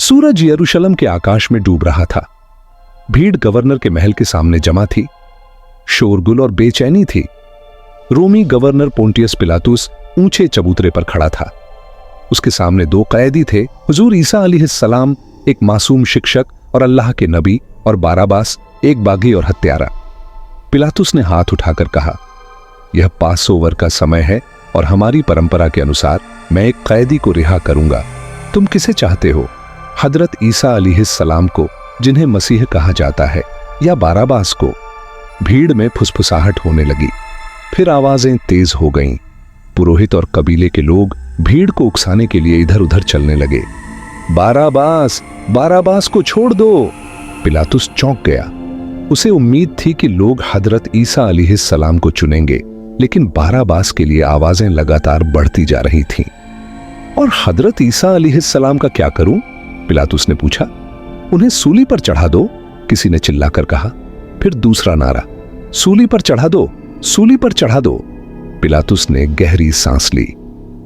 सूरज यरूशलेम के आकाश में डूब रहा था। भीड़ गवर्नर के महल के सामने जमा थी। शोरगुल और बेचैनी थी। रोमी गवर्नर पोंटियस पिलातुस ऊंचे चबूतरे पर खड़ा था। उसके सामने दो कैदी थे, हुजूर ईसा अलैहिस्सलाम एक मासूम शिक्षक और अल्लाह के नबी, और बाराबास एक बागी और हत्यारा। पिलातुस ने हाथ उठाकर कहा, यह पासओवर का समय है और हमारी परंपरा के अनुसार मैं एक कैदी को रिहा करूंगा। तुम किसे चाहते हो, हजरत ईसा अलैहिस्सलाम को जिन्हें मसीह कहा जाता है, या बाराबास को? भीड़ में फुसफुसाहट होने लगी। फिर आवाजें तेज हो गईं। पुरोहित और कबीले के लोग भीड़ को उकसाने के लिए इधर उधर चलने लगे। बाराबास, बाराबास को छोड़ दो। पिलातुस चौंक गया। उसे उम्मीद थी कि लोग हजरत ईसा अलैहिस्सलाम को चुनेंगे, लेकिन बाराबास के लिए आवाजें लगातार बढ़ती जा रही थीं। और हजरत ईसा अलैहिस्सलाम का क्या करूं? पिलातुस ने पूछा। उन्हें सूली पर चढ़ा दो, किसी ने चिल्लाकर कहा। फिर दूसरा नारा, सूली पर चढ़ा दो, सूली पर चढ़ा दो। पिलातुस ने गहरी सांस ली।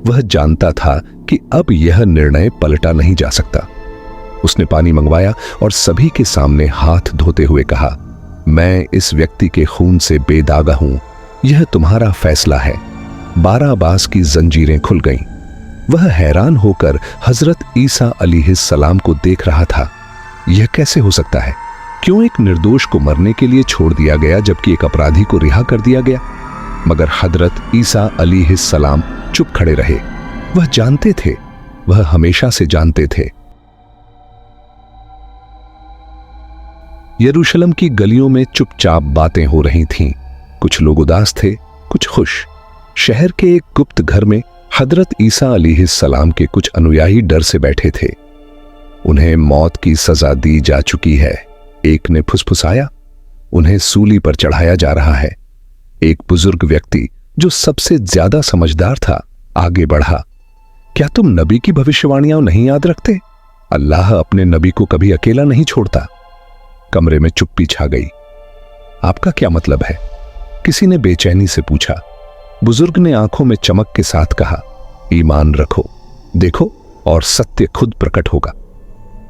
वह जानता था कि अब यह निर्णय पलटा नहीं जा सकता। उसने पानी मंगवाया और सभी के सामने हाथ धोते हुए कहा, मैं इस व्यक्ति के खून से बेदागा हूं, यह तुम्हारा फैसला है। बाराबास की जंजीरें खुल गईं। वह हैरान होकर हजरत ईसा अलैहिस्सलाम को देख रहा था। यह कैसे हो सकता है? क्यों एक निर्दोष को मरने के लिए छोड़ दिया गया जबकि एक अपराधी को रिहा कर दिया गया? मगर हजरत ईसा अलैहिस्सलाम चुप खड़े रहे। वह जानते थे, वह हमेशा से जानते थे। यरूशलेम की गलियों में चुपचाप बातें हो रही थीं। कुछ लोग उदास थे, कुछ खुश। शहर के एक गुप्त घर में हजरत ईसा अलैहिस्सलाम के कुछ अनुयायी डर से बैठे थे। उन्हें मौत की सजा दी जा चुकी है, एक ने फुसफुसाया। उन्हें सूली पर चढ़ाया जा रहा है। एक बुजुर्ग व्यक्ति जो सबसे ज्यादा समझदार था आगे बढ़ा, क्या तुम नबी की भविष्यवाणियां नहीं याद रखते? अल्लाह अपने नबी को कभी अकेला नहीं छोड़ता। कमरे में चुप्पी छा गई। आपका क्या मतलब है? किसी ने बेचैनी से पूछा। बुजुर्ग ने आंखों में चमक के साथ कहा, ईमान रखो, देखो और सत्य खुद प्रकट होगा।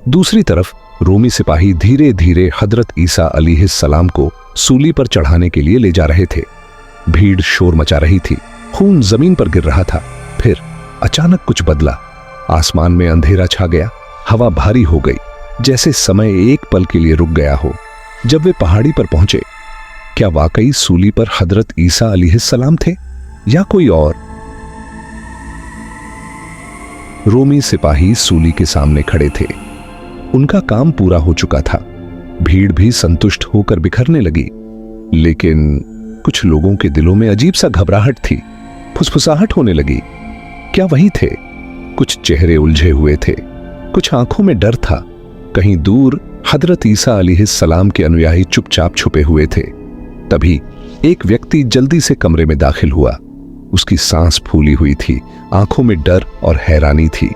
दूसरी तरफ रोमी सिपाही धीरे धीरे हजरत ईसा अलैहिस्सलाम को सूली पर चढ़ाने के लिए ले जा रहे थे। भीड़ शोर मचा रही थी। खून जमीन पर गिर रहा था। फिर अचानक कुछ बदला। आसमान में अंधेरा छा गया। हवा भारी हो गई, जैसे समय एक पल के लिए रुक गया हो। जब वे पहाड़ी पर पहुंचे, क्या वाकई सूली पर हजरत ईसा अलैहिस्सलाम थे या कोई और? रोमी सिपाही सूली के सामने खड़े थे। उनका काम पूरा हो चुका था। भीड़ भी संतुष्ट होकर बिखरने लगी, लेकिन कुछ लोगों के दिलों में अजीब सा घबराहट थी। फुसफुसाहट होने लगी। क्या वही थे? कुछ चेहरे उलझे हुए थे, कुछ आंखों में डर था। कहीं दूर हजरत ईसा अलैहिस्सलाम के अनुयायी चुपचाप छुपे हुए थे। तभी एक व्यक्ति जल्दी से कमरे में दाखिल हुआ। उसकी सांस फूली हुई थी, आंखों में डर और हैरानी थी।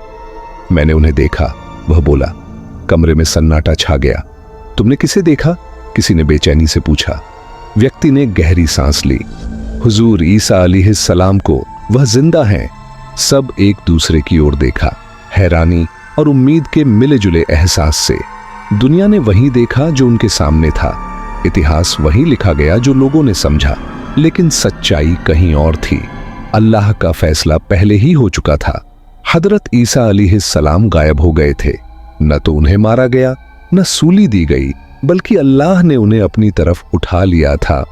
मैंने उन्हें देखा, वह बोला। कमरे में सन्नाटा छा गया। तुमने किसे देखा? किसी ने बेचैनी से पूछा। व्यक्ति ने गहरी सांस ली। हुजूर ईसा अलैहिस्सलाम को, वह जिंदा हैं। सब एक दूसरे की ओर देखा, हैरानी और उम्मीद के मिले जुले एहसास से। दुनिया ने वही देखा जो उनके सामने था। इतिहास वही लिखा गया जो लोगों ने समझा, लेकिन सच्चाई कहीं और थी। अल्लाह का फैसला पहले ही हो चुका था। हजरत ईसा अलैहिस्सलाम गायब हो गए थे। न तो उन्हें मारा गया, न सूली दी गई, बल्कि अल्लाह ने उन्हें अपनी तरफ उठा लिया था